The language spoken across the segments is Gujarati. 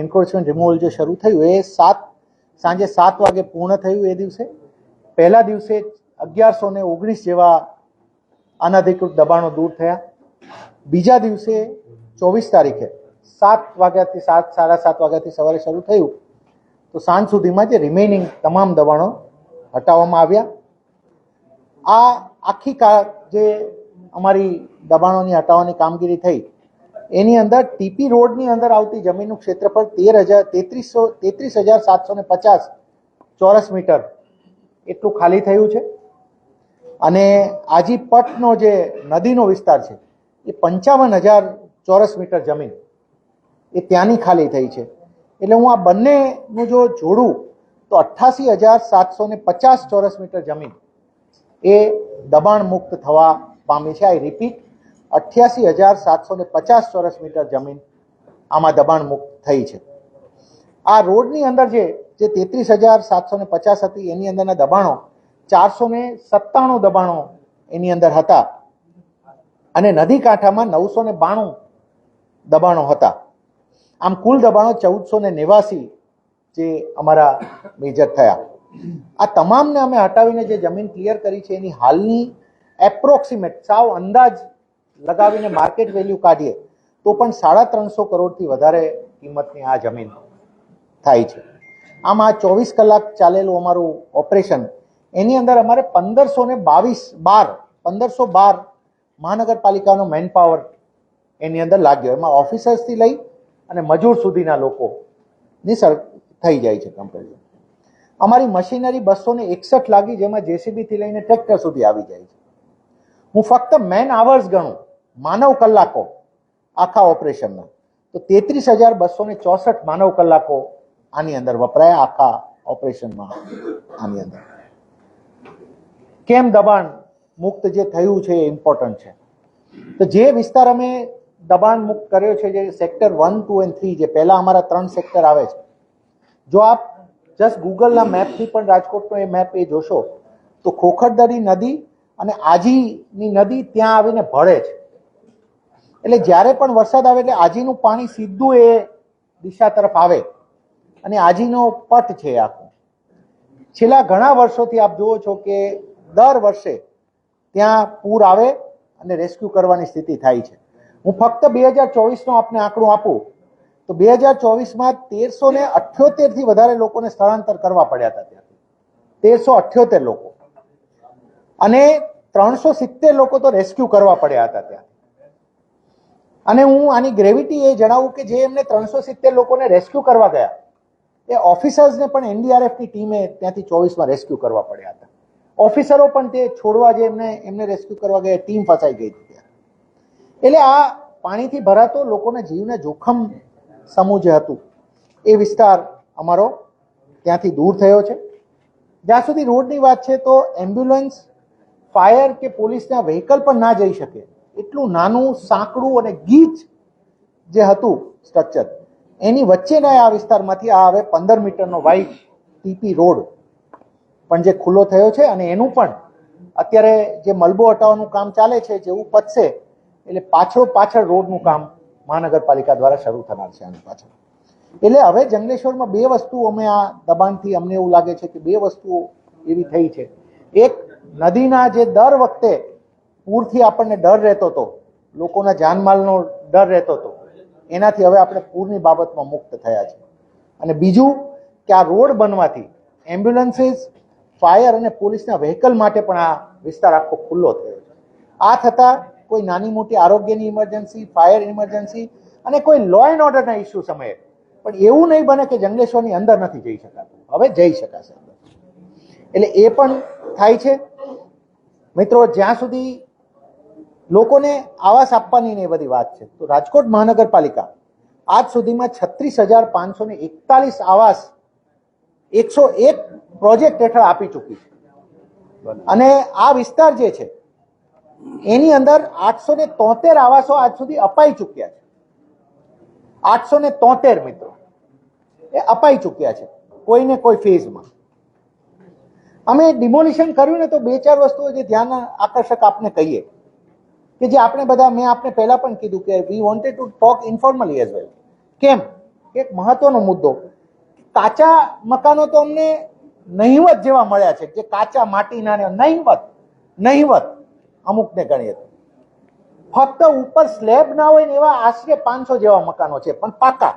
એન્ક્રોચમેન્ટ રિમૂવલ જે શરૂ થયું એ સાંજે 7 વાગે પૂર્ણ થયું. એ દિવસે પહેલા દિવસે 1119 જેવા અનધિકૃત દબાણો દૂર થયા. બીજા દિવસે 24 તારીખે 7 વાગ્યાથી 7:30 વાગ્યાથી સવારે શરૂ થયું તો સાંજ સુધીમાં જે રિમેનિંગ તમામ દબાણો હટાવવામાં આવ્યા. આ આખી જે અમારી દબાણોની હટાવવાની કામગીરી થઈ એની અંદર ટીપી રોડની અંદર આવતી જમીનનું ક્ષેત્રફળ 33,750 ચોરસ મીટર એટલું ખાલી થયું છે. અને આજી પટનો જે નદીનો વિસ્તાર છે એ 55,000 ચોરસ મીટર જમીન એ ત્યાંની ખાલી થઈ છે. એટલે હું આ બંનેનું જો જોડું તો 88,750 ચોરસ મીટર જમીન એ દબાણ મુક્ત થવા પામી છે. આઈ રિપીટ, 88,750 ચોરસ મીટર જમીન આમાં દબાણ મુક્ત થઈ છે. આ રોડની અંદર જે 33,750 હતી એની અંદરના દબાણો 497 દબાણો એની અંદર હતા અને નદી કાંઠામાં 992 દબાણો હતા. આમ કુલ દબાણો 1489 જે અમારા મેજર થયા. આ તમામને અમે હટાવીને જે જમીન ક્લિયર કરી છે એની હાલની એપ્રોક્સિમેટ સાવ અંદાજ લગાવીને માર્કેટ વેલ્યુ કાઢીએ તો પણ 350 કરોડથી વધારે કિંમતની આ જમીન થાય છે. આમ આ 24 કલાક ચાલેલું અમારું ઓપરેશન એની અંદર અમારે 1512 મહાનગરપાલિકાનો મેન પાવર એની અંદર લાગ્યો. એમાં ઓફિસર્સથી લઈ અને મજૂર સુધીના લોકોની થઈ જાય છે કમ્પેરિઝન. અમારી મશીનરી 261 લાગી, જેમાં જેસીબીથી લઈને ટ્રેક્ટર સુધી આવી જાય છે. હું ફક્ત મેન આવર્સ ગણું, માનવ કલાકો આખા ઓપરેશનના, તો 33,264 માનવ કલાકો આની અંદર વપરાયા આખા ઓપરેશનમાં. આની અંદર કેમ દબાણ મુક્ત જે થયું છે એ ઇમ્પોર્ટન્ટ છે. તો જે વિસ્તાર અમે દબાણ મુક્ત કર્યો છે, જે સેક્ટર 1, 2 અને 3, જે પહેલા અમારા 3 સેક્ટર આવે છે, જો આપ જસ્ટ ગૂગલના મેપથી પણ રાજકોટનો એ મેપ એ જોશો તો ખોખરદરી નદી અને આજીની નદી ત્યાં આવીને ભળે છે. એટલે જ્યારે પણ વરસાદ આવે એટલે આજીનું પાણી સીધું એ દિશા તરફ આવે અને આજીનો પટ છે આખો. છેલ્લા ઘણા વર્ષોથી આપ જુઓ છો કે દર વર્ષે ત્યાં પૂર આવે અને રેસ્ક્યુ કરવાની સ્થિતિ થાય છે. હું ફક્ત 2024નો આપને આંકડું આપું તો 2024માં 1378 થી વધારે લોકોને સ્થળાંતર કરવા પડ્યા હતા. ત્યાંથી 1378 લોકો અને 370 લોકો તો રેસ્ક્યુ કરવા પડ્યા હતા ત્યાં. અને હું આની ગ્રેવિટી એ જણાવું કે જે એમને 370 લોકોને રેસ્ક્યુ કરવા ગયા એ ઓફિસર્સને પણ એનડીઆરએફની ટીમે ત્યાંથી 24માં રેસ્ક્યુ કરવા પડ્યા હતા. ઓફિસરો પણ તે છોડવા જે એમને રેસ્ક્યુ કરવા ગયા ટીમ ફસાઈ ગઈ હતી ત્યાં. એટલે આ પાણીથી ભરાતો લોકોના જીવને જોખમ સમૂહ જે હતું એ વિસ્તાર અમારો ત્યાંથી દૂર થયો છે. જ્યાં સુધી રોડની વાત છે તો એમ્બ્યુલન્સ, ફાયર કે પોલીસના વ્હીકલ પણ ના જઈ શકે એટલું નાનું સાંકડું અને ગીચ જે હતું સ્ટ્રક્ચર, એની વચ્ચેના આ વિસ્તારમાંથી આ હવે 15 મીટરનો વાઇડ ટીપી રોડ પણ જે ખુલ્લો થયો છે. અને એનું પણ અત્યારે જે મલબો હટાવવાનું કામ ચાલે છે, જેવું પતશે એટલે પાછળ રોડનું કામ મહાનગરપાલિકા દ્વારા શરૂ થનાર છે આની પાછળ. એટલે હવે જંગલેશ્વરમાં 2 વસ્તુ અમે આ દબાણથી અમને એવું લાગે છે કે 2 વસ્તુઓ એવી થઈ છે. એક, નદીના જે દર વખતે પૂરથી આપણને ડર રહેતો હતો, લોકોના જાનમાલનો ડર રહેતો હતો, એનાથી હવે આપણે પૂરની બાબતમાં મુક્ત થયા છે. અને બીજું કે આ રોડ બનવાથી એમ્બ્યુલન્સીસ, ફાયર અને પોલીસના વ્હીકલ માટે પણ આ વિસ્તાર આખો ખુલ્લો થયો છે. આ થતાં કોઈ નાની મોટી આરોગ્યની ઇમરજન્સી, ફાયર ઇમરજન્સી અને કોઈ લો એન્ડ ઓર્ડરના ઇસ્યુ સમયે પણ એવું નહીં બને કે જંગલેશ્વરની અંદર નથી જઈ શકાતું, હવે જઈ શકાશે. એટલે એ પણ થાય છે. મિત્રો, જ્યાં સુધી લોકોને આવાસ આપવાની ને એ બધી વાત છે તો રાજકોટ મહાનગરપાલિકા આજ સુધીમાં 36,541 આવાસ 101 પ્રોજેક્ટ હેઠળ આપી ચૂકી છે. અને આ વિસ્તાર જે છે એની અંદર 873 આવાસો આજ સુધી અપાઈ ચૂક્યા છે. 873 મિત્રો એ અપાઈ ચૂક્યા છે કોઈને કોઈ ફેઝમાં. અમે ડિમોલિશન કર્યું ને તો 2-4 વસ્તુઓ જે ધ્યાન આકર્ષક આપને કહીએ કે જે આપણે બધા, મેં આપને પહેલા પણ કીધું કે we wanted to talk informally as well. કેમ એક મહત્વનો મુદ્દો, કાચા મકાનો તો અમને નહીવત જેવા મળ્યા છે, જે કાચા માટીના નહીવત અમુકને ગણીએ તો ફક્ત ઉપર સ્લેબ ના હોય ને એવા આશરે 500 જેવા મકાનો છે, પણ પાકા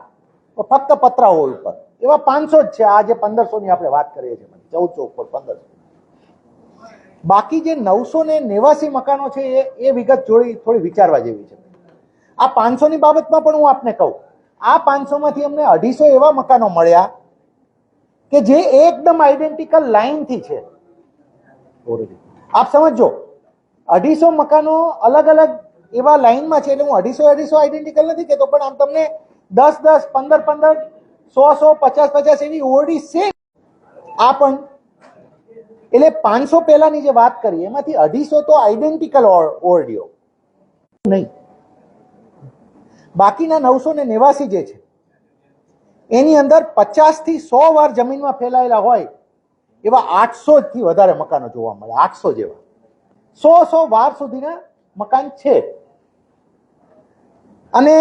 ફક્ત પતરા હોય ઉપર એવા 500 જ છે. આ જે 1500 ની આપણે વાત કરીએ છીએ, 1400 ઉપર 1500. બાકી જે 989 મકાનો છે એ વિગત થોડી વિચારવા જેવી છે. આ 500 ની બાબતમાં પણ હું આપને કહું, આ 500 માંથી અમને 250 એવા મકાનો મળ્યા કે જે એકદમ આઈડેન્ટિકલ લાઈનથી છે. આપ સમજો, 250 મકાનો અલગ અલગ એવા લાઈનમાં છે, એટલે હું 250 આઈડેન્ટિકલ નથી કહેતો, પણ આમ તમને 10 15 100 50 એવી ઓરડી છે. આ પણ એટલે 500 પહેલાની જે વાત કરી એમાંથી 250 તો આઈડેન્ટિકલ ઓરડીઓ નહીં. બાકીના 989 જે છે એની અંદર 50 થી 100 વાર જમીનમાં ફેલાયેલા હોય એવા 800 થી વધારે મકાનો જોવા મળે. 800 જેવા 100 વાર સુધીના મકાન છે, અને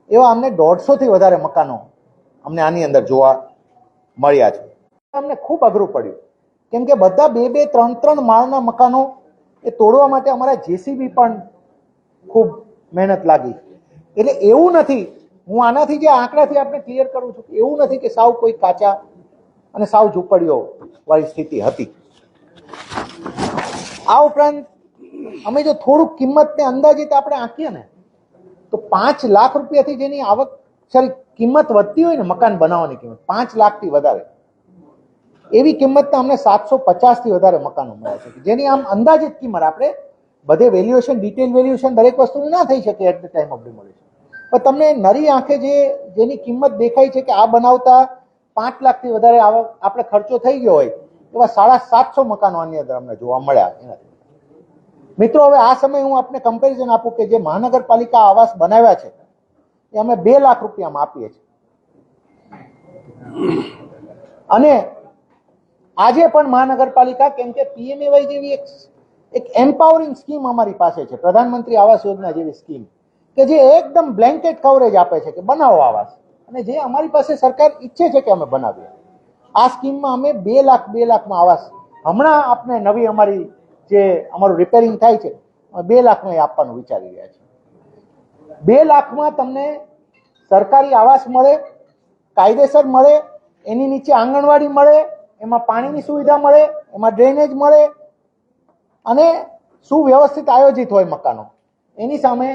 એવા અમને 150 થી વધારે મકાનો અમને આની અંદર જોવા મળ્યા છે. અમને ખૂબ અઘરું પડ્યું, કેમ કે બધા 2 3 માળના મકાનો એ તોડવા માટે અમારા જેસીબી પણ ખૂબ મહેનત લાગી. એટલે એવું નથી, હું આનાથી જે આંકડાથી આપણે ક્લિયર કરું છું, એવું નથી કે સાવ કોઈ કાચા અને સાવ ઝૂંપડીઓ વાળી સ્થિતિ હતી. આ ઉપરાંત અમે જો થોડુંક કિંમતને અંદાજિત આપણે આંકીએ ને તો 5 લાખ રૂપિયાથી જેની આવક કિંમત વધતી હોય ને, મકાન બનાવવાની કિંમત 5 લાખથી વધારે, એવી કિંમતના અમને 750 થી વધારે મકાનો મળ્યા છે, જેની આમ અંદાજિત કિંમત આપણે બધે વેલ્યુએશન, ડિટેલ વેલ્યુએશન દરેક વસ્તુનું ના થઈ શકે at the time of demolition, પણ તમને નરી આંખે જેની કિંમત દેખાય છે કે આ બનાવતા 5 લાખથી વધારે આપણે ખર્ચો થઈ ગયો હોય એવા 750 મકાનો આની અંદર અમને જોવા મળ્યા. મિત્રો, હવે આ સમયે હું આપને કમ્પેરિઝન આપું કે જે મહાનગરપાલિકા આવાસ બનાવ્યા છે એ અમે 2 લાખ રૂપિયામાં આપીએ છીએ, અને આજે પણ મહાનગરપાલિકા, કેમ કે પીએમએવાય જેવી એક એમ્પાવરિંગ સ્કીમ અમારી પાસે છે, પ્રધાનમંત્રી આવાસ યોજના જેવી સ્કીમ કે જે એકદમ બ્લેન્કેટ કવરેજ આપે છે કે બનાવો આવાસ, અને જે અમારી પાસે સરકાર ઈચ્છે છે કે અમે બનાવીએ. આ સ્કીમમાં અમે 2 લાખમાં આવાસ હમણાં આપને નવી અમારી જે અમારું રિપેરિંગ થાય છે 2 લાખમાં આપવાનું વિચારી રહ્યા છે. 2 લાખમાં તમને સરકારી આવાસ મળે, કાયદેસર મળે, એની નીચે આંગણવાડી મળે, એમાં પાણીની સુવિધા મળે, એમાં ડ્રેનેજ મળે, અને સુવ્યવસ્થિત આયોજિત હોય મકાનો. એની સામે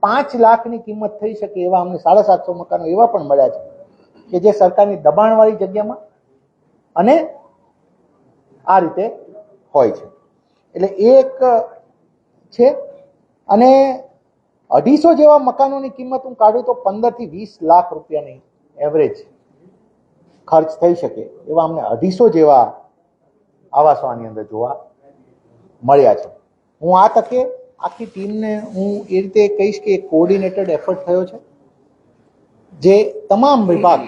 5 લાખની કિંમત થઈ શકે એવા અમને 750 મકાનો એવા પણ મળ્યા છે કે જે સરકારની દબાણવાળી જગ્યામાં અને આ રીતે હોય છે. એટલે એક છે, અને 250 જેવા મકાનોની કિંમત હું કાઢું તો 15 થી 20 લાખ રૂપિયાની એવરેજ ખર્ચ થઈ શકે એવા અમને 250 જેવા આવાસો આની અંદર જોવા મળ્યા છે. હું આ તકે આખી ટીમને હું એ રીતે કહીશ કે એક કોઓર્ડિનેટેડ એફર્ટ થયો છે, જે તમામ વિભાગ,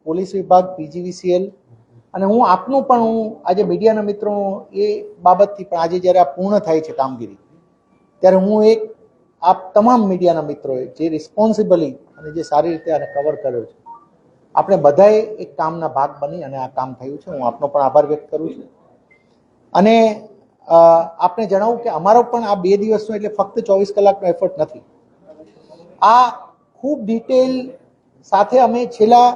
પોલીસ વિભાગ, પીજીવીસીએલ, અને હું આપનું પણ, હું આજે મીડિયાના મિત્રો એ બાબતથી પણ આજે જ્યારે આ પૂર્ણ થાય છે કામગીરી, ત્યારે હું આપ તમામ મીડિયાના મિત્રોએ જે રિસ્પોન્સિબલી અને જે સારી રીતે આને કવર કર્યો છે, આપણે બધાએ એક કામના ભાગ બની અને આ કામ થયું છે. હું આપનો પણ આભાર વ્યક્ત કરું છું. અને આપને જણાવું કે અમારો પણ આ 2 દિવસનો એટલે ફક્ત 24 કલાકનો એફર્ટ નથી. આ ખૂબ ડિટેલ સાથે અમે છેલ્લા,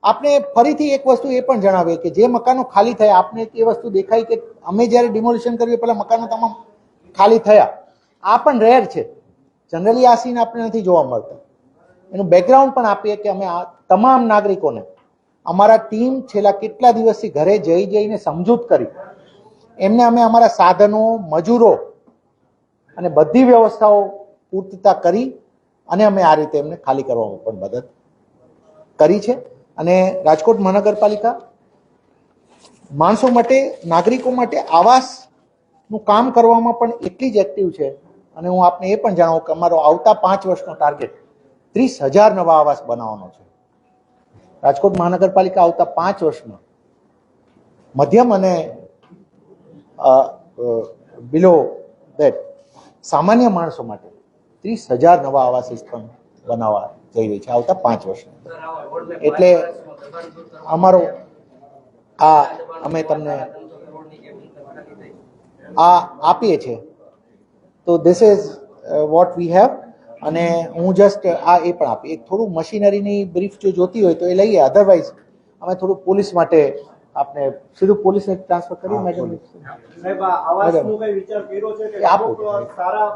આપણે ફરીથી એક વસ્તુ એ પણ જણાવીએ કે જે મકાનો ખાલી થયા, આપને એ વસ્તુ દેખાય કે અમે જ્યારે ડિમોલિશન કર્યું પેલા મકાનો તમામ ખાલી થયા. આ પણ રેર છે, જનરલી આ સીન આપણે નથી જોવા મળતા. એનું બેકગ્રાઉન્ડ પણ આપીએ કે અમે આ તમામ નાગરિકોને, અમારા ટીમ છેલ્લા કેટલા દિવસથી ઘરે જઈને સમજૂત કરી, એમને અમે અમારા સાધનો, મજૂરો અને બધી વ્યવસ્થાઓ પૂર્તતા કરી, અને અમે આ રીતે એમને ખાલી કરવામાં પણ મદદ કરી છે. અને રાજકોટ મહાનગરપાલિકા માણસો માટે, નાગરિકો માટે આવાસનું કામ કરવામાં પણ એટલી જ એક્ટિવ છે. અને હું આપને એ પણ જણાવું કે અમારો આવતા 5 વર્ષનો ટાર્ગેટ 30,000 નવા આવાસ બનાવવાનો છે. રાજકોટ મહાનગરપાલિકા આવતા 5 વર્ષમાં મધ્યમ અને બિલો દેટ સામાન્ય માણસો માટે 30,000 નવા આવાસ પણ બનાવવા જઈ રહી છે આવતા 5 વર્ષની અંદર. એટલે અમારો આ અમે તમને આ આપીએ છીએ. તો this is what we have. અને હું જસ્ટ આ એ પણ આપી એક થોડું મશીનરીની બ્રીફ જો જોતી હોય તો એ લઈએ. અધરવાઇઝ અમે થોડું પોલીસ માટે આપને સીધું પોલીસને ટ્રાન્સફર કરી મેડમ. સાહેબ આવાસનો કઈ વિચાર કર્યો છે કે અમુક સારા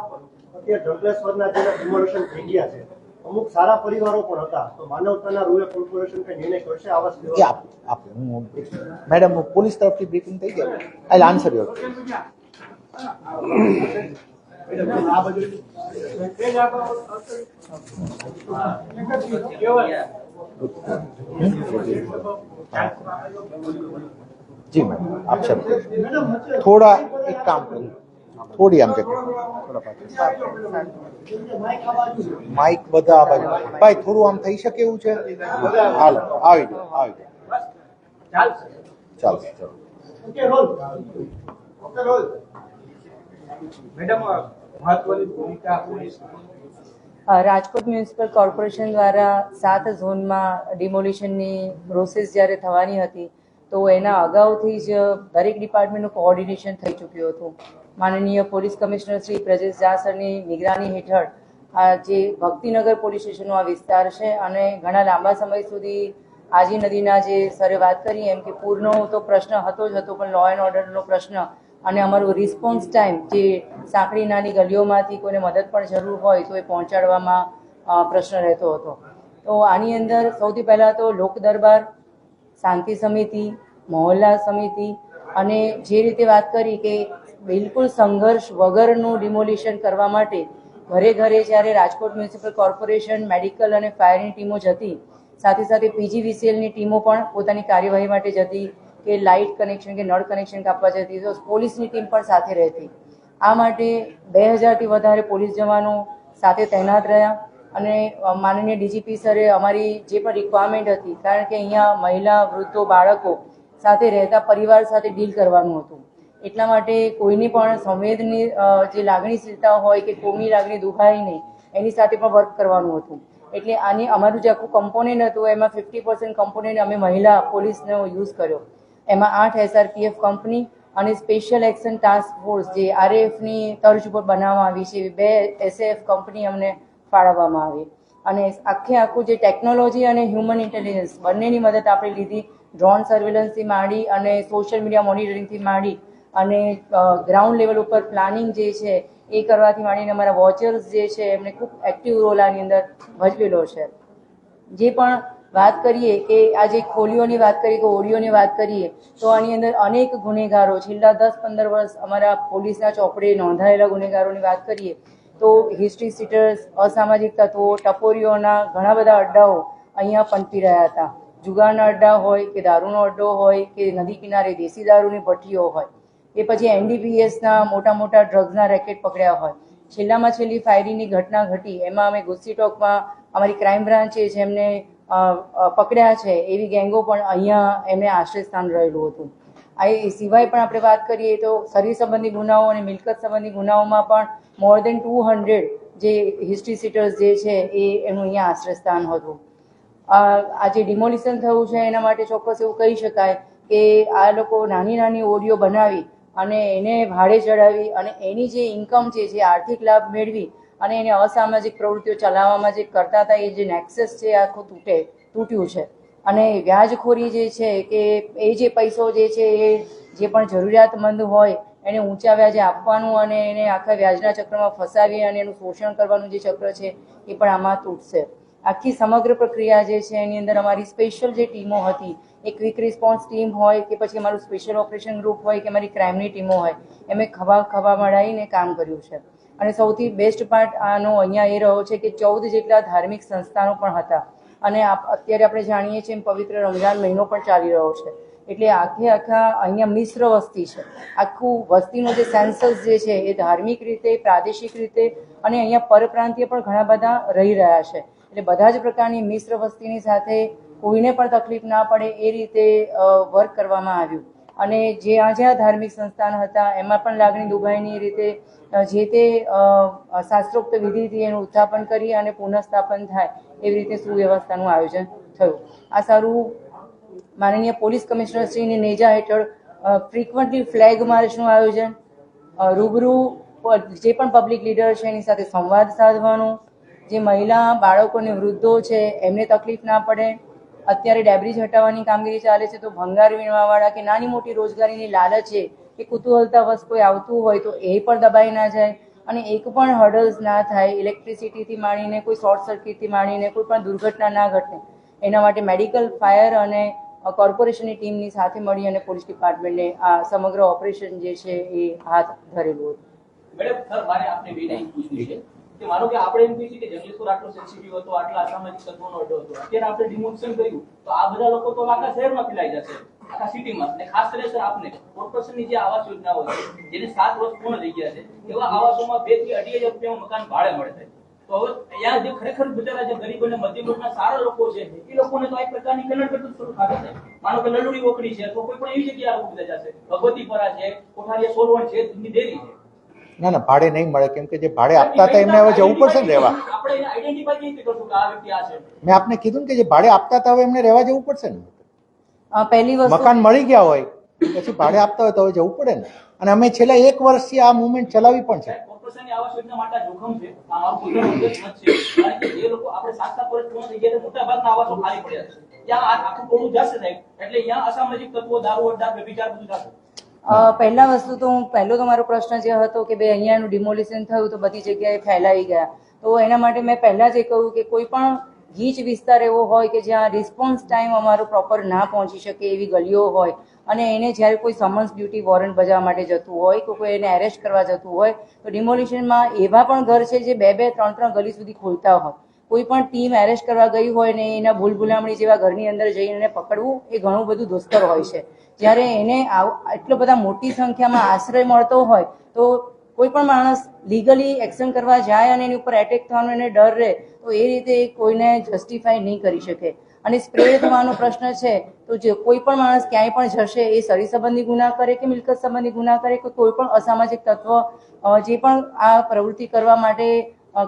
અત્યારે ઢગલેશ્વરના જે ડિમોલિશન થઈ ગયા છે, અમુક સારા પરિવારો પણ હતા, તો માનવતાના રૂએ કોર્પોરેશન કઈ નિર્ણય કરશે આવાસ એ આપે હું મેડમ પોલીસ તરફથી બ્રીફિંગ થઈ જાય. આઈ આન્સર યોર. આ બધું જી મેડમ આપ સર થોડા એક કામ કરીએ થોડી આમ માઇક બધા આ બાજુ ભાઈ થોડું આમ થઈ શકે એવું છે. હાલો આવી જાઓ ચાલશે ચાલો. રાજકોટ મ્યુનિસિપલ કોર્પોરેશન દ્વારા 7 ઝોનમાં ડિમોલિશનની પ્રોસેસ જ્યારે થવાની હતી તો એના અગાઉથી જ દરેક ડિપાર્ટમેન્ટનું કોઓર્ડિનેશન થઈ ચૂક્યું હતું. માનનીય પોલીસ કમિશનર શ્રી બ્રજેશ ઝા સરની નિગરાની હેઠળ આ જે ભક્તિનગર પોલીસ સ્ટેશનનો આ વિસ્તાર છે અને ઘણા લાંબા સમય સુધી આજી નદીના જે સરે વાત કરી એમ કે પૂરનો તો પ્રશ્ન હતો જ હતો, પણ લો એન્ડ ઓર્ડરનો પ્રશ્ન અને અમારું રિસ્પોન્સ ટાઈમ જે સાંકડી નાની ગલીઓમાંથી કોઈને મદદ પણ જરૂર હોય તો એ પહોંચાડવામાં પ્રશ્ન રહેતો હતો. તો આની અંદર સૌથી પહેલાં તો લોક દરબાર, શાંતિ સમિતિ, મહોલ્લા સમિતિ અને જે રીતે વાત કરી કે બિલકુલ સંઘર્ષ વગરનું ડિમોલિશન કરવા માટે ઘરે ઘરે જ્યારે રાજકોટ મ્યુનિસિપલ કોર્પોરેશન, મેડિકલ અને ફાયરની ટીમો જતી, સાથે સાથે PGVCLની ટીમો પણ પોતાની કાર્યવાહી માટે જતી કે લાઇટ કનેક્શન કે નળ કનેક્શન કાપવા જતી, તો પોલીસની ટીમ પણ સાથે રહેતી. આ માટે 2000થી વધારે પોલીસ જવાનો સાથે તૈનાત રહ્યા અને માનનીય ડીજીપી સરે અમારી જે પણ રિક્વાયરમેન્ટ હતી, કારણ કે અહીંયા મહિલા, વૃદ્ધો, બાળકો સાથે રહેતા પરિવાર સાથે ડીલ કરવાનું હતું, એટલા માટે કોઈની પણ સંવેદની જે લાગણીશીલતા હોય કે કોમી લાગણી દુભાય નહીં એની સાથે પણ વર્ક કરવાનું હતું. એટલે આની અમારું જે આખું કમ્પોનેન્ટ હતું એમાં 50% કમ્પોનેન્ટ અમે મહિલા પોલીસનો યુઝ કર્યો. એમાં 8 SRPF કંપની અને સ્પેશિયલ એક્શન ટાસ્ક ફોર્સ જે RAFની તર્જ ઉપર બનાવવામાં આવી છે, 2 SAF કંપની અમને ફાળવવામાં આવી અને આખું જે ટેકનોલોજી અને હ્યુમન ઇન્ટેલિજન્સ બંનેની મદદ આપણે લીધી. ડ્રોન સર્વેલન્સથી માંડી અને સોશિયલ મીડિયા મોનિટરિંગથી માંડી અને ગ્રાઉન્ડ લેવલ ઉપર પ્લાનિંગ જે છે એ કરવાથી માંડીને અમારા વોચર્સ જે છે એમને ખૂબ એક્ટિવ રોલ આની અંદર ભજવેલો છે. જે પણ વાત કરીએ કે આજે ખોલીઓની વાત કરીએ કે ઓડિયોની વાત કરીએ તો આની અંદર અનેક ગુનેગારો છેલ્લા 10-15 વર્ષ અમારા પોલીસના ચોપડે નોંધાયેલા ગુનેગારોની વાત કરીએ તો હિસ્ટ્રી સીટર્સ, અસામાજિક તત્વો, ટપોરીઓના ઘણા બધા અડ્ડાઓ અહીંયા પનપી રહ્યા હતા. જુગારના અડ્ડા હોય કે દારૂનો અડ્ડો હોય કે નદી કિનારે દેશી દારૂની ભઠ્ઠીઓ હોય કે પછી NDPSના મોટા મોટા ડ્રગ્સના રેકેટ પકડ્યા હોય. છેલ્લામાં છેલ્લી ફાયરિંગની ઘટના ઘટી એમાં અમે ગુસ્સી ટોકમાં અમારી ક્રાઇમ બ્રાન્ચે જેમને પકડ્યા છે એવી ગેંગો પણ અહીંયા એમને આશ્રય સ્થાન રહેલું હતું. આ સિવાય પણ આપણે વાત કરીએ તો શરીર સંબંધી ગુનાઓ અને મિલકત સંબંધી ગુનાઓમાં પણ મોર દેન 200 જે હિસ્ટ્રી સીટર્સ જે છે એનું અહીંયા આશ્રય સ્થાન હતું. આ જે ડિમોલિશન થયું છે એના માટે ચોક્કસ એવું કહી શકાય કે આ લોકો નાની નાની ઓડીઓ બનાવી અને એને ભાડે ચડાવી અને એની જે ઇન્કમ છે જે આર્થિક લાભ મેળવી અને એને અસામાજિક પ્રવૃત્તિઓ ચલાવવામાં જે કરતા હતા એ જે નેક્સસ છે આખું તૂટ્યું છે. અને વ્યાજખોરી જે છે કે એ જે પૈસો જે છે એ જે પણ જરૂરિયાતમંદ હોય એને ઊંચા વ્યાજે આપવાનું અને એને આખા વ્યાજના ચક્રમાં ફસાવી અને એનું શોષણ કરવાનું જે ચક્ર છે એ પણ આમાં તૂટશે. આખી સમગ્ર પ્રક્રિયા જે છે એની અંદર અમારી સ્પેશિયલ જે ટીમો હતી, એ ક્વિક રિસ્પોન્સ ટીમ હોય કે પછી અમારું સ્પેશિયલ ઓપરેશન ગ્રુપ હોય કે અમારી ક્રાઇમની ટીમો હોય, એમે ખભા મળાઈને કામ કર્યું છે. અને સૌથી બેસ્ટ પાર્ટ આનો અહીંયા એ રહ્યો છે કે 14 જેટલા ધાર્મિક સંસ્થાનો પણ હતા અને અત્યારે આપણે જાણીએ છીએ પવિત્ર રમઝાન મહિનો પણ ચાલી રહ્યો છે, એટલે આખા અહીંયા મિશ્ર વસ્તી છે. આખું વસ્તીનો જે સેન્સસ જે છે એ ધાર્મિક રીતે, પ્રાદેશિક રીતે અને અહીંયા પરપ્રાંતીય પણ ઘણા બધા રહી રહ્યા છે. એટલે બધા જ પ્રકારની મિશ્ર વસ્તીની સાથે કોઈને પણ તકલીફ ના પડે એ રીતે વર્ક કરવામાં આવ્યું. અને જ્યાં ધાર્મિક સંસ્થાન હતા એમાં પણ લાગણી દુભાઈની રીતે જે તે શાસ્ત્રોક્ત વિધિથી એનું ઉત્થાપન કરી અને પુનઃસ્થાપન થાય એવી રીતે સુવ્યવસ્થાનું આયોજન થયું. આ સારું માનનીય પોલીસ કમિશનર શ્રીની નેજા હેઠળ ફ્રીક્વન્ટલી ફ્લેગ માર્ચનું આયોજન, રૂબરૂ જે પણ પબ્લિક લીડર છે એની સાથે સંવાદ સાધવાનું, જે મહિલા બાળકો અને વૃદ્ધો છે એમને તકલીફ ના પડે. અત્યારે ડેબ્રીજ હટાવવાની કામગીરી ચાલે છે તો ભંગાર વીણવાવાળા કે નાની મોટી રોજગારીની લાલચ છે કે કુતૂહલતાવશ કોઈ આવતું હોય તો એ પણ દબાઈ ના જાય અને એક પણ હર્ડલ્સ ના થાય. ઇલેક્ટ્રિસિટીથી માંડીને કોઈ શોર્ટ સર્કિટથી માંડીને કોઈ પણ દુર્ઘટના ના ઘટે એના માટે મેડિકલ, ફાયર અને કોર્પોરેશનની ટીમની સાથે મળી અને પોલીસ ડિપાર્ટમેન્ટને આ સમગ્ર ઓપરેશન જે છે એ હાથ ધરેલું હતું. મેડમ સર મારે આપને બે લાઈન પૂછવી છે કે માનો કે આપણે એમ કહીએ છીએ કે જંગલેશ્વર આટલો સેન્સિટિવ હતો, આટલા અસામાજિક તત્વોનો અડ્ડો હતો, અત્યારે આપણે ડિમોલિશન કર્યું તો આ બધા લોકો તો આખા શહેરમાં ફેલાઈ જશે, આખા સિટીમાં. અને ખાસ કરીને સર આપને કોર્પોરેશનની જે આવાસ યોજનાઓ છે જેને 7 વર્ષ પૂર્ણ થઈ ગયા છે એવા આવાસોમાં 2 થી 2.5 હજાર રૂપિયામાં મકાન ભાડે મળે છે. તો હવે અહીંયા જે ખરેખર બિચારા જે ગરીબ અને મધ્યમ વર્ગના સારા લોકો છે એ લોકોને તો આ પ્રકારની કલ્યાણ કરતું શરૂ થાય છે. માનો કે લલુડી વોકડી છે તો કોઈ પણ એવી જગ્યાએ લોકો બધા જશે, ભગવતીપરા છે, કોઠારીયા સોલવણ છે, દૂધની ડેરી છે. ના ના, ભાડે નહીં મળે, કેમ કે જે ભાડે આપતા હતા એમને હવે જવું પડશે ને રહેવા. આપણે એને આઈડેન્ટિફાઈ કેવી રીતે કરશું કે આ વ્યક્તિ આ છે? મેં આપને કીધું ને કે જે ભાડે આપતા હતા હવે એમને રહેવા જવું પડશે ને. પહેલી વસ્તુ મકાન મળી ગયા હોય પછી ભાડે આપતા હોય તો હવે જવું પડે ને. અને અમે છેલ્લા 1 વર્ષથી આ મુવમેન્ટ ચલાવી પણ છે. કોર્પોરેશનની આવાસ યોજના માટે જોખમ છે. આ મારું પોતાનો ઉદ્દેશ મત છે. કારણ કે જે લોકો આપણે 7 વર્ષ પૂર્ણ થઈ ગયા મોટા ભાગના આવાસો ખાલી પડ્યા છે. ત્યાં આ આખું ટોળું જશે સાહેબ, એટલે અહીંયા અસામાજિક તત્વો, દારૂ અડ્ડા, વ્યભિચાર બધું જશે. પહેલા વસ્તુ તો પહેલો તમારો પ્રશ્ન જે હતો કે ભાઈ અહીંયાનું ડિમોલિશન થયું તો બધી જગ્યાએ ફેલાઈ ગયા, તો એના માટે મેં પહેલા જ એ કહ્યું કે કોઈ પણ ગીચ વિસ્તાર એવો હોય કે જ્યાં રિસ્પોન્સ ટાઈમ અમારો પ્રોપર ના પહોંચી શકે એવી ગલીઓ હોય અને એને જ્યારે કોઈ સમન્સ ડ્યુટી વોરંટ બજાવવા માટે જતું હોય કે કોઈ એને એરેસ્ટ કરવા જતું હોય તો ડિમોલિશનમાં એવા પણ ઘર છે જે 2-2, 3-3 ગલી સુધી ખોલતા હોય. કોઈ પણ ટીમ એરેસ્ટ કરવા ગઈ હોય ને એના ભૂલ ભૂલામણી જેવા ઘરની અંદર જઈને પકડવું એ ઘણું બધું દુષ્કર હોય છે. જ્યારે એને એટલો બધા મોટી સંખ્યામાં આશ્રય મળતો હોય તો કોઈ પણ માણસ લીગલી એક્શન કરવા જાય અને એની ઉપર એટેક થવાનો એને ડર રહે તો એ રીતે કોઈને જસ્ટિફાઈ નહીં કરી શકે. અને સ્પ્રે થવાનો પ્રશ્ન છે તો જે કોઈ પણ માણસ ક્યાંય પણ જશે એ શરીર સંબંધી ગુના કરે કે મિલકત સંબંધી ગુના કરે કે કોઈ પણ અસામાજિક તત્વ જે પણ આ પ્રવૃત્તિ કરવા માટે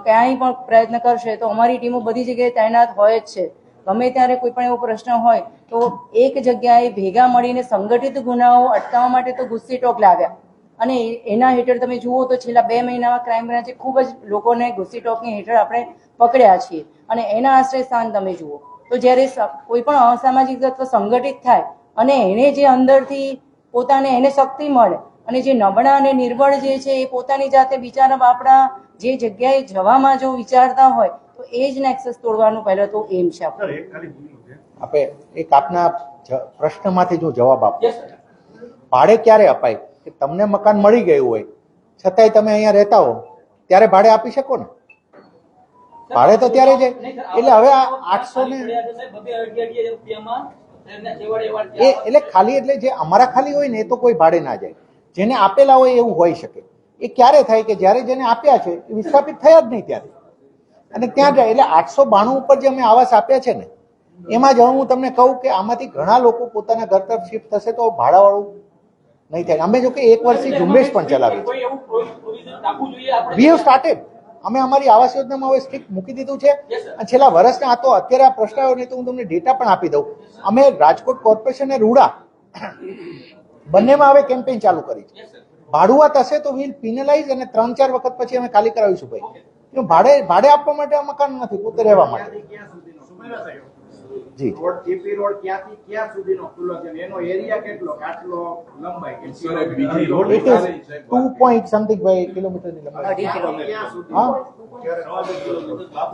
ક્યાંય પણ પ્રયત્ન કરશે તો અમારી ટીમો બધી જગ્યાએ તૈનાત હોય જ છે. ગમે ત્યારે કોઈ પણ એવો પ્રશ્ન હોય તો એક જગ્યાએ ભેગા મળીને સંગઠિત ગુનાઓ અટકાવવા માટે તો ગુસ્સી ટોક લાવ્યા અને એના હેઠળ તમે જુઓ તો છેલ્લા 2 મહિનામાં ક્રાઇમ બ્રાન્ચે ખૂબ જ લોકોને ગુસ્સી ટોકની હેઠળ આપણે પકડ્યા છીએ. અને એના આશ્રય સ્થાન તમે જુઓ તો જ્યારે કોઈ પણ અસામાજિક તત્વ સંગઠિત થાય અને એને જે અંદરથી પોતાને એને શક્તિ મળે અને જે નબળા અને નિર્બળ જે છે એ પોતાની જાતે બિચારા બાપડા જે જગ્યાએ જવામાં જો વિચારતા હોય તો એ જ નેક્સસ તોડવાનું પહેલા તો એમ છે. આપે એક આપના પ્રશ્નમાંથી જો જવાબ આપો, Yes, sir. ભાડે ક્યારે અપાય? કે તમને મકાન મળી ગયું હોય છતાંય તમે અહીંયા રહેતા હો ત્યારે ભાડે આપી શકો ને. ભાડે તો ત્યારે જ. એટલે હવે આ 800 ને એટલે ખાલી એટલે જે અમારા ખાલી હોય ને એ તો કોઈ ભાડે ના જાય. જેને આપેલા હોય એવું હોઈ શકે. એ ક્યારે થાય કે જ્યારે જેને આપ્યા છે એ વિસ્થાપિત થયા જ નહીં ત્યારે અને ત્યાં જાય. એટલે 892 ઉપર જે અમે આવાસ આપ્યા છે ને એમાં જ હું તમને કહું કે આમાંથી ઘણા લોકો પોતાના ઘર તરફ શિફ્ટ થશે તો ભાડાવાળું નહીં થાય. અમે જો કે 1 વર્ષથી ઝુંબેશ પણ ચલાવી છે. We have started. અમે અમારી આવાસ યોજનામાં હવે સ્ટ્રિક્ટ મૂકી દીધું છે અને છેલ્લા વર્ષના આ તો અત્યારે આ પ્રશ્ન આવ્યો નહીં તો હું તમને ડેટા પણ આપી દઉં. અમે રાજકોટ કોર્પોરેશન અને રૂડા બંનેમાં હવે કેમ્પેઇન ચાલુ કરી છે. ભાડુઆત હશે તો વીલ પિનલાઇઝ અને 3-4 વખત પછી અમે ખાલી કરાવીશું ભાઈ. ભાડે આપવા માટે આ મકાન નથી, પોતે રહેવા માટે. જી રોડ જીપી રોડ ક્યાંથી ક્યાં સુધીનો ખુલ્લો છે એનો એરિયા કેટલો, આટલો લંબાઈ કેટલી? Road it is 2 point something by કિલોમીટરની લંબાઈ. 2.5 કિલોમીટર. ક્યાં સુધી? હા,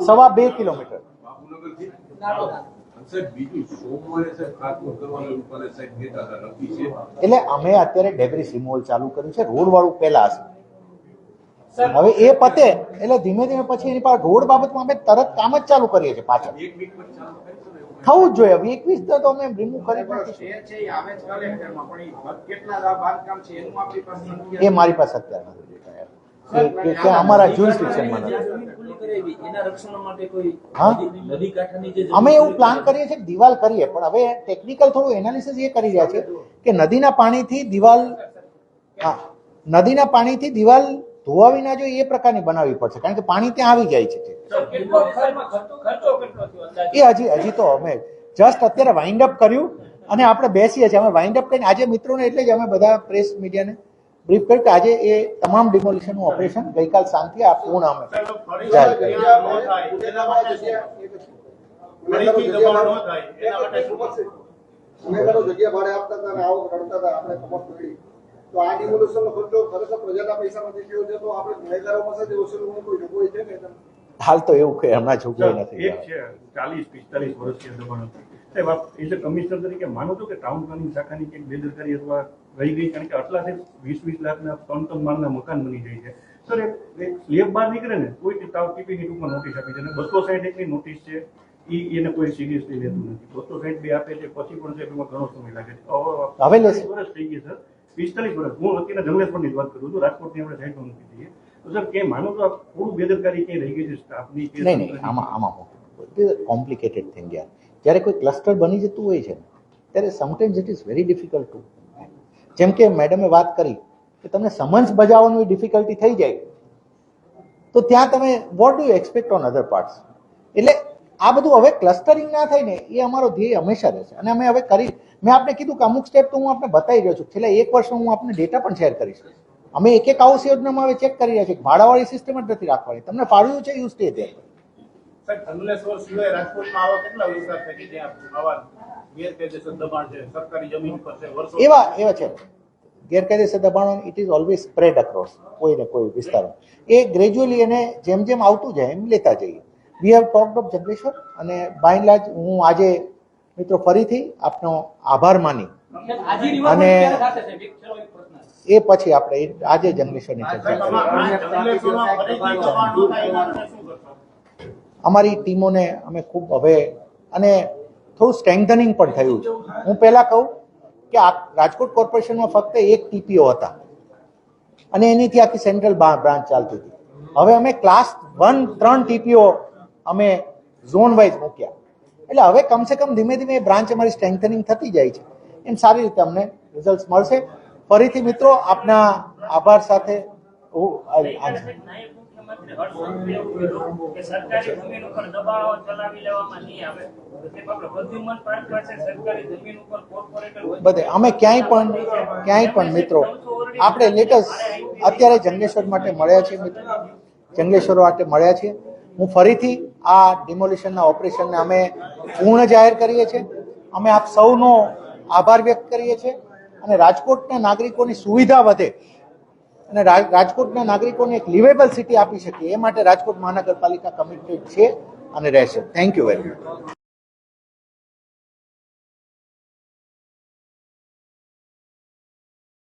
2.5 કિલોમીટર. એટલે અમે અત્યારે ડેબ્રિસ રિમૂવલ ચાલુ કર્યું છે. રોડ વાળું પહેલા હશે, હવે એ પતે એટલે ધીમે ધીમે પછી એની પાસે રોડ બાબતમાં અમે તરત કામ જ ચાલુ કરીએ છીએ. પાછળ થવું જ જોઈએ. હવે 21 તો અમે રિમૂવ કરી પણ છે એ આવે છે કલેક્ટરમાં, પણ એ કેટલા બાંધકામ છે એનું આપણી પાસે નથી. એ મારી પાસે અત્યારે નથી ડેટા યાર. કે અમારા જ્યુરિસ્ડિક્શનમાં નથી. હા, અમે એવું પ્લાન કરીએ છીએ કે દિવાલ કરીએ, પણ હવે ટેકનિકલ થોડું એનાલિસિસ એ કરી રહ્યા છે કે નદીના પાણીથી દિવાલ ધોવા વિના જો એ પ્રકારની બનાવવી પડશે, કારણ કે પાણી ત્યાં આવી જાય છે. સર, કેટલો વિસ્તારમાં ખર્ચો કેટલો થયો અંદાજે? એ હજી તો અમે જસ્ટ અત્યારે વાઇન્ડ અપ કર્યું અને આપણે બેસીએ છીએ. અમે વાઇન્ડ અપ કરીને આજે મિત્રોને એટલે જ અમે બધા પ્રેસ મીડિયાને બ્રીફ કર્યું કે આજે એ તમામ ડિમોલિશનનું ઓપરેશન ગઈકાલ સાંજથી આ પૂર્ણ અમે જાહેર કર્યું. ગુનેગારો જગ્યા ભાડે આપતા હતા અને આવક રડતા હતા, આપણે ખબર પડી. તો આ ડિમોલિશનનો ખર્ચો ખરેખર પ્રજાના પૈસામાંથી થયો છે, તો આપણે ગુનેગારો પાસેથી વસૂલવાની કોઈ જોગવાઈ છે કે હાલ તો એવું કે હમણાં જોગવાઈ નથી. એક છે 40-45 વર્ષથી દબાણ હતું. સાહેબ, આપ એઝ અ કમિશનર તરીકે માનો છો કે ટાઉન પ્લાનિંગ શાખાની કંઈક બેદરકારી અથવા રહી ગઈ? કારણ કે આટલાથી 20-20 લાખના 3 માળના મકાન બની જાય છે. સર, એક સ્લેબ બહાર નીકળે ને કોઈ ટીપીની ઉપર નોટિસ આપી છે અને 261 ની નોટિસ છે, એને કોઈ સિરિયસલી લેતું નથી. 262 આપે છે પછી પણ એમાં ઘણો સમય લાગે છે. હવે લેશે. 45 વર્ષ થઈ ગયા સર, 45 વર્ષ. હું અત્યારે જંગલેશ્વરની જ વાત કરું છું, રાજકોટની આપણે સાઈડમાં મૂકી દઈએ તો સર કે માનો તો થોડું બેદરકારી ક્યાંય રહી ગઈ છે સ્ટાફની? નહીં, આમાં કોમ્પ્લિકેટેડ થિંગ યાર. જ્યારે કોઈ ક્લસ્ટર બની જતું હોય છે ત્યારે sometimes it is very difficult to, જેમ કે મેડમે વાત કરી કે તમને સમન્સ બજાવવાનું ડિફિકલ્ટી થઈ જાય તો ત્યાં તમે what do you expect on other parts. એટલે આ બધું હવે ક્લસ્ટરિંગ ના થાય ને એ અમારો ધ્યેય હંમેશા રહેશે. અને અમે હવે મેં આપને કીધું કે અમુક સ્ટેપ તો હું આપને બતાવી રહ્યો છું. છેલ્લા 1 વર્ષમાં હું આપને ડેટા પણ શેર કરીશ. અમે એક હાઉસ યોજનામાં હવે ચેક કરી રહ્યા છીએ. ભાડાવાળી સિસ્ટમ જ નથી રાખવાની. તમને ફાળવ્યું છે યુ સ્ટે ધેર. સાહેબ, જંગલેશ્વર સિવાય રાજકોટમાં આવા કેટલા વિસ્તાર છે કે જ્યાં આવા ગેરકાયદેસર દબાણ છે, સરકારી જમીન પર છે, વર્ષો એવા છે ગેરકાયદેસર દબાણો. It is always spread across કોઈ ને કોઈ વિસ્તારો. એ ગ્રેજ્યુઅલી એને જેમ જેમ આવતું જાય એમ લેતા જઈએ. We have talked of Jangleshwar અને બાય એન્ડ લાર્જ હું આજે મિત્રો ફરીથી આપનો આભાર માની અને એ પછી આપણે આજે જંગલેશ્વરની ચર્ચા કરીએ. અમારી ટીમોને અમે ખૂબ હવે અને થોડું સ્ટ્રેન્થનિંગ પણ થયું છે. હું પહેલાં કહું કે આ રાજકોટ કોર્પોરેશનમાં ફક્ત એક ટીપીઓ હતા અને એનીથી આખી સેન્ટ્રલ બ્રાન્ચ ચાલતી હતી. હવે અમે ક્લાસ 1 3 ટીપીઓ અમે ઝોન વાઇઝ મૂક્યા. એટલે હવે કમસે કમ ધીમે ધીમે બ્રાન્ચ અમારી સ્ટ્રેન્થનિંગ થતી જાય છે. એમ સારી રીતે અમને રિઝલ્ટ મળશે. ફરીથી મિત્રો આપના આભાર સાથે હું સરકારી જમીન ઉપર દબાણો ચલાવી લેવામાં નહીં આવે. બધે અમે ક્યાંય પણ મિત્રો આપણે લેટેસ્ટ અત્યારે જંગલેશ્વર માટે મળ્યા છીએ. મિત્રો જંગલેશ્વર માટે મળ્યા છીએ. હું ફરીથી આ ડિમોલિશનના ઓપરેશનને અમે પૂર્ણ જાહેર કરીએ છીએ. અમે આપ સૌનો આભાર વ્યક્ત કરીએ છીએ અને રાજકોટના નાગરિકોની સુવિધા વધે અને રાજકોટના નાગરિકોને એક લિવેબલ સિટી આપી શકીએ એ માટે રાજકોટ મહાનગરપાલિકા કમિટેડ છે અને રહેશે. Thank you very much.